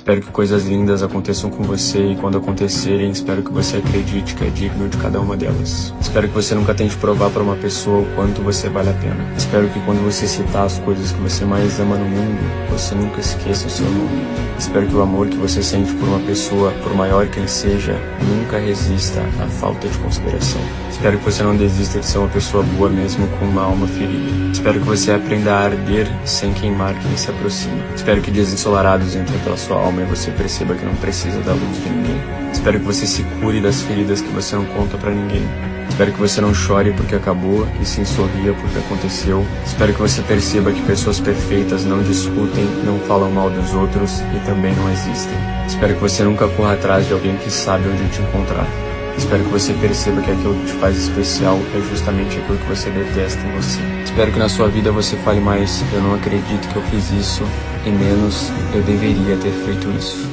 Espero que coisas lindas aconteçam com você e quando acontecerem, espero que você acredite que é digno de cada uma delas. Espero que você nunca tente provar para uma pessoa o quanto você vale a pena. Espero que quando você citar as coisas que você mais ama no mundo, você nunca esqueça o seu nome. Espero que o amor que você sente por uma pessoa, por maior que ele seja, nunca resista à falta de consideração. Espero que você não desista de ser uma pessoa boa mesmo com uma alma ferida. Espero que você aprenda a arder sem queimar quem se aproxima. Espero que dias ensolarados entrem pela sua alma e você perceba que não precisa da luz de ninguém. Espero que você se cure das feridas que você não conta pra ninguém. Espero que você não chore porque acabou e sim sorria porque aconteceu. Espero que você perceba que pessoas perfeitas não discutem, não falam mal dos outros e também não existem. Espero que você nunca corra atrás de alguém que sabe onde te encontrar. Espero que você perceba que aquilo que te faz especial é justamente aquilo que você detesta em você. Espero que na sua vida você fale mais, eu não acredito que eu fiz isso, e menos, eu deveria ter feito isso.